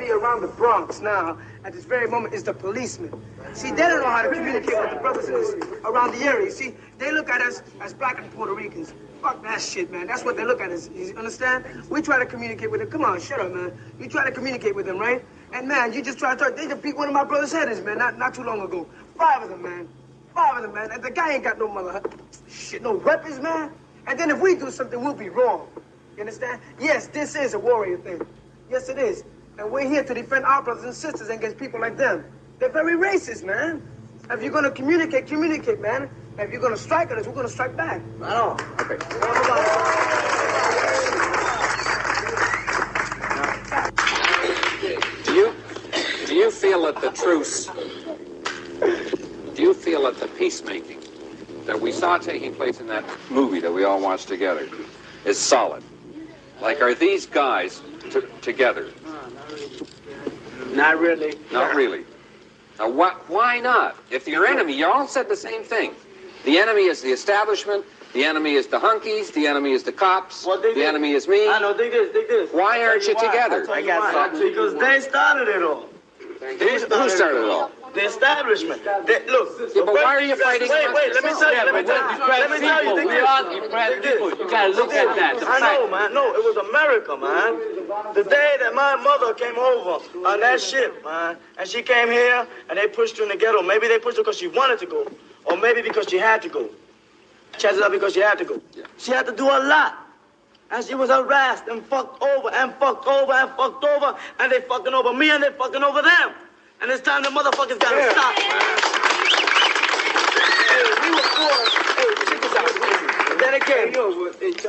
enemy around the Bronx now, at this very moment, is the policemen. See, they don't know how to communicate with the brothers in this, around the area. See, they look at us as black and Puerto Ricans. Fuck that shit, man. That's what they look at us. You understand? We try to communicate with them. Come on, shut up, man. You try to communicate with them, right? And, man, you just try to talk. They just beat one of my brother's heads, man, not too long ago. 5 of them, man. 5 of them, man. And the guy ain't got no mother... Shit, no weapons, man. And then if we do something, we'll be wrong. You understand? Yes, this is a warrior thing. Yes, it is. And we're here to defend our brothers and sisters against people like them. They're very racist, man. If you're going to communicate, communicate, man. If you're going to strike at us, we're going to strike back. Right on. Okay. Do you feel that the truce, do you feel that the peacemaking that we saw taking place in that movie that we all watched together is solid? Like, are these guys together? Not really. Not really. Now, why not? If your enemy, you all said the same thing. The enemy is the establishment, the enemy is the hunkies, the enemy is the cops, the enemy is me. I know, they did. Why aren't you together? I got something. Because they started it all. Who started it all? The establishment. Look. Yeah, but why are you fighting? Wait, let me tell you. Let me tell you. You gotta look at that. I know, man. No, it was America, man. The day that my mother came over on that ship, man, and she came here and they pushed her in the ghetto. Maybe they pushed her because she wanted to go, or maybe because she had to go. Chances are because she had to go. Yeah. She had to do a lot. And she was harassed and fucked over and fucked over and fucked over, and they fucking over me and they fucking over them. And it's time the motherfuckers gotta stop, man. Hey, we were forced. Hey, check this out. Then again,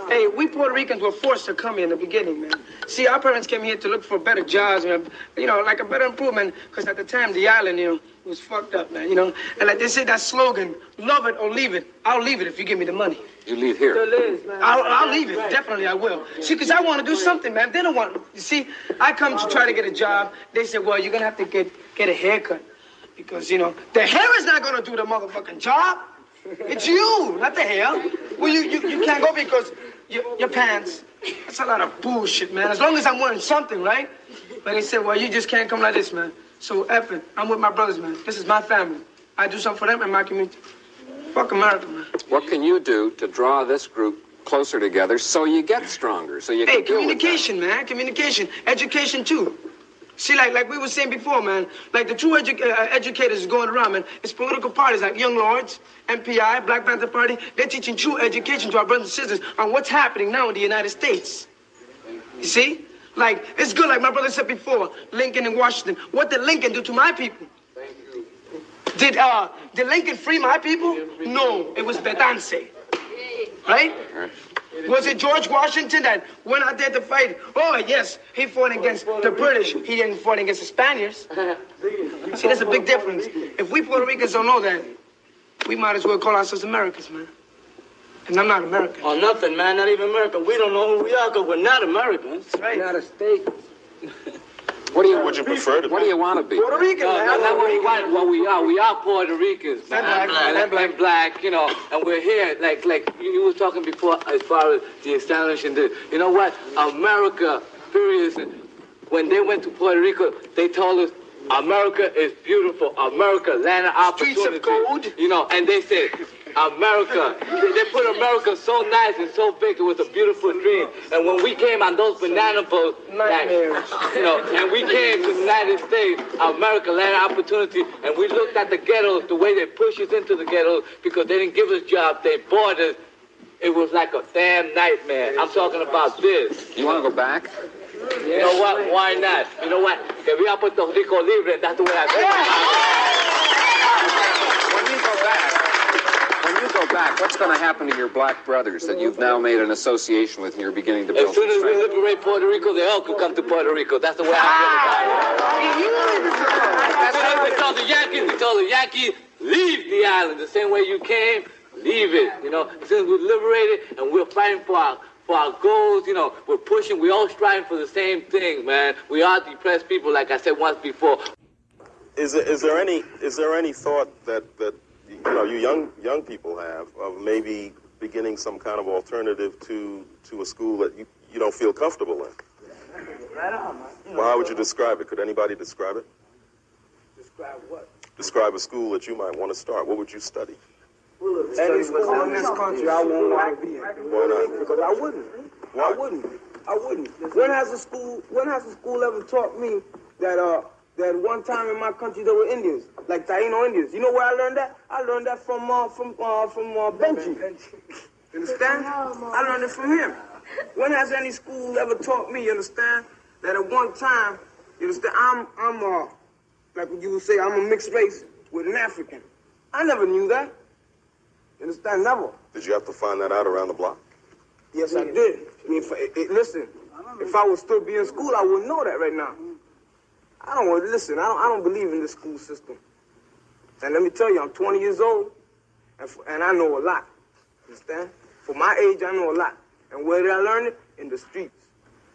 hey, we Puerto Ricans were forced to come here in the beginning, man. See, our parents came here to look for better jobs, man. You know, like a better improvement, because at the time, the island, you know, was fucked up, man, you know. And like they say that slogan, love it or leave it. I'll leave it if you give me the money. You leave here. I'll leave it. Definitely, I will. See, because I want to do something, man. They don't want... You see, I come to try to get a job. They say, well, you're going to have to get a haircut. Because, you know, the hair is not going to do the motherfucking job. It's you, not the hair. Well, you can't go because your pants. That's a lot of bullshit, man. As long as I'm wearing something, right? But they said, well, you just can't come like this, man. So, F it. I'm with my brothers, man. This is my family. I do something for them and my community. Fuck America, man. What can you do to draw this group closer together so you get stronger, so you can deal with communication, man. Communication. Education, too. See, like we were saying before, man, like the true educators going around, man, it's political parties like Young Lords, MPI, Black Panther Party. They're teaching true education to our brothers and sisters on what's happening now in the United States. You see? Like, it's good, like my brother said before, Lincoln and Washington. What did Lincoln do to my people? Did Lincoln free my people? No, it was Betance. Right? Was it George Washington that went out there to fight? Oh, yes, he fought against the British. He didn't fight against the Spaniards. See, there's a big difference. If we Puerto Ricans don't know that, we might as well call ourselves Americans, man. And I'm not American. Oh, nothing, man. Not even American. We don't know who we are because we're not Americans. Right. We're not a state. What would you prefer to be? What do you want to be? Puerto Rican, man. That's not what we want. What we are. We are Puerto Ricans, man. And black, you know. And we're here, like you were talking before, as far as the establishment. You know what? America, period. When they went to Puerto Rico, they told us America is beautiful. America, land of opportunity. Streets of gold. You know, and they said, America. They put America so nice and so big. It was a beautiful dream. And when we came on those banana boats, like, you know, and we came to the United States, America, land of opportunity, and we looked at the ghettos, the way they pushed us into the ghettos, because they didn't give us jobs, they bought us. It was like a damn nightmare. I'm talking about this. You want to go back? You know what? Why not? You know what? Que viva Puerto Rico libre, that's the way I feel. When you go back, what's going to happen to your black brothers that you've now made an association with and you're beginning to build? As soon as we liberate Puerto Rico, they all could come to Puerto Rico. That's the way I feel about it. That's what we told the Yankees. We told the Yankees, leave the island. The same way you came, leave it. You know, as soon as we liberate it and we're fighting for our goals, you know, we're pushing, we all striving for the same thing, man. We are depressed people, like I said once before. Is there any thought that you know you young people have of maybe beginning some kind of alternative to a school that you don't feel comfortable in? Right on, man. Well, how would you describe it? Could anybody describe it? Describe what? Describe a school that you might want to start. What would you study? Any school in this country, I won't want to be in. Why not? Because I wouldn't. Why? I wouldn't. When has a school ever taught me that that one time in my country there were Indians, like Taino Indians? You know where I learned that? I learned that from Benji. You understand? I learned it from him. When has any school ever taught me, you understand, that at one time, you understand, I'm like what you would say, I'm a mixed race with an African. I never knew that. You understand? Never. Did you have to find that out around the block? Yes, I did. I mean, listen, if I would still be in school, I wouldn't know that right now. I don't believe in this school system. And let me tell you, I'm 20 years old, and I know a lot. Understand? For my age, I know a lot. And where did I learn it? In the streets.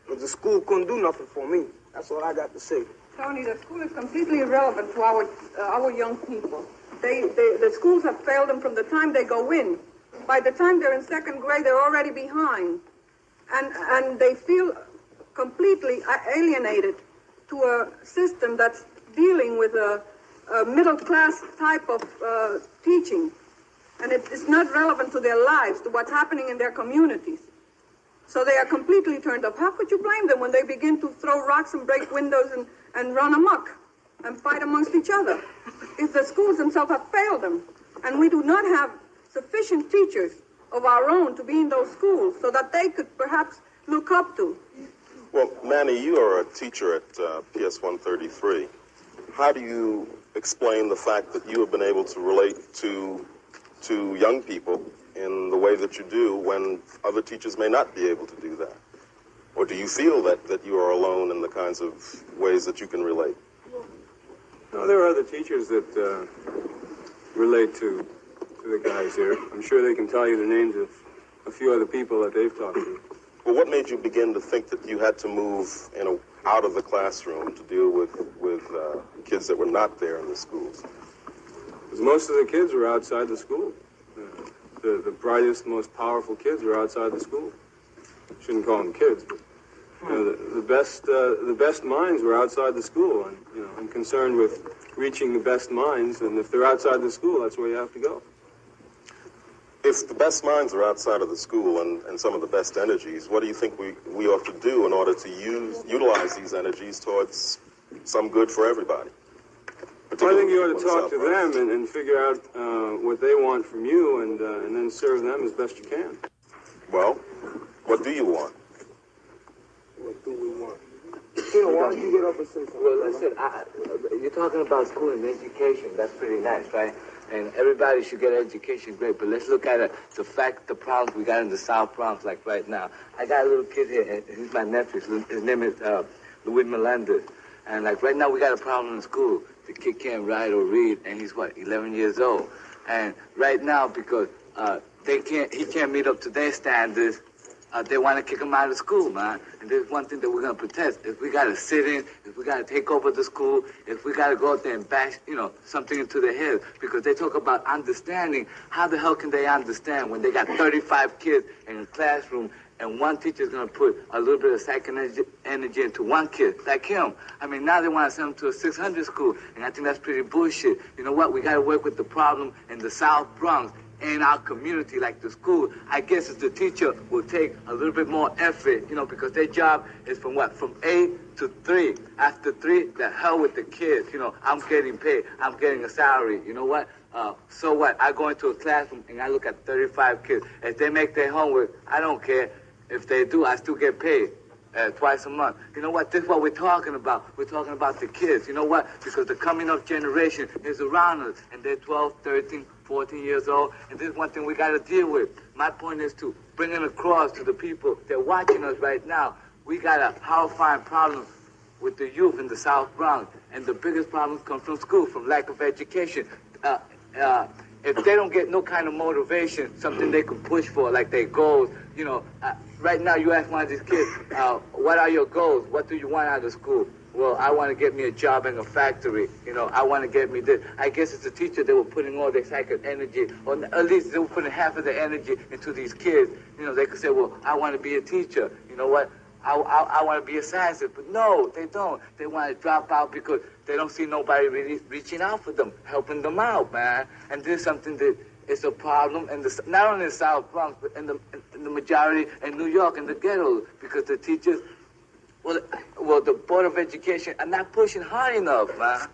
Because the school couldn't do nothing for me. That's all I got to say. Tony, the school is completely irrelevant to our young people. The schools have failed them from the time they go in. By the time they're in second grade, they're already behind. And they feel completely alienated to a system that's dealing with a middle-class type of teaching. And it's not relevant to their lives, to what's happening in their communities. So they are completely turned off. How could you blame them when they begin to throw rocks and break windows and run amok and fight amongst each other? If the schools themselves have failed them, and we do not have sufficient teachers of our own to be in those schools so that they could perhaps look up to. Well, Manny, you are a teacher at PS 133. How do you explain the fact that you have been able to relate to young people in the way that you do when other teachers may not be able to do that? Or do you feel that you are alone in the kinds of ways that you can relate? No, there are other teachers that relate to the guys here. I'm sure they can tell you the names of a few other people that they've talked to. Well, what made you begin to think that you had to move out of the classroom to deal with kids that were not there in the schools? Because most of the kids were outside the school. The brightest, most powerful kids were outside the school. Shouldn't call them kids, but the best minds were outside the school. And I'm concerned with reaching the best minds, and if they're outside the school, that's where you have to go. If the best minds are outside of the school and some of the best energies, what do you think we ought to do in order to utilize these energies towards some good for everybody? Well, I think you ought to talk to them and figure out what they want from you and then serve them as best you can. Well, what do you want? What do we want? Why don't you get up and say something? Well, listen, you're talking about school and education. That's pretty nice, right? And everybody should get education, great. But let's look at the problems we got in the South Bronx, like right now. I got a little kid here, and he's my nephew. His name is Luis Melendez. And like right now, we got a problem in school. The kid can't write or read, and he's 11 years old. And right now, because he can't meet up to their standards, they want to kick him out of school, man. And there's one thing that we're going to protest. If we got to sit in, if we got to take over the school, if we got to go out there and bash, something into their head, because they talk about understanding. How the hell can they understand when they got 35 kids in a classroom and one teacher's going to put a little bit of psychic energy into one kid, like him? I mean, now they want to send him to a 600 school, and I think that's pretty bullshit. You know what? We got to work with the problem in the South Bronx, in our community, like the school. I guess if the teacher will take a little bit more effort, because their job is from 8 to 3. After 3, the hell with the kids. I'm getting paid. I'm getting a salary. You know what? So what? I go into a classroom and I look at 35 kids. If they make their homework, I don't care. If they do, I still get paid. Twice a month. You know what? This is what we're talking about. We're talking about the kids. You know what? Because the coming up generation is around us, and they're 12, 13, 14 years old, and this is one thing we got to deal with. My point is to bring it across to the people that are watching us right now. We got a horrifying problem with the youth in the South Bronx, and the biggest problems come from school, from lack of education. If they don't get no kind of motivation, something they can push for, like their goals, right now you ask one of these kids, what are your goals? What do you want out of school? Well, I want to get me a job in a factory. I want to get me this. I guess as a teacher, they were putting all their psychic energy, or at least they were putting half of their energy into these kids. They could say, well, I want to be a teacher. You know what? I want to be a scientist, but no, they don't. They want to drop out because they don't see nobody really reaching out for them, helping them out, man. And this is something that is a problem, and not only in the South Bronx, but in the majority in New York, in the ghettos, because the teachers, well, the Board of Education are not pushing hard enough, man.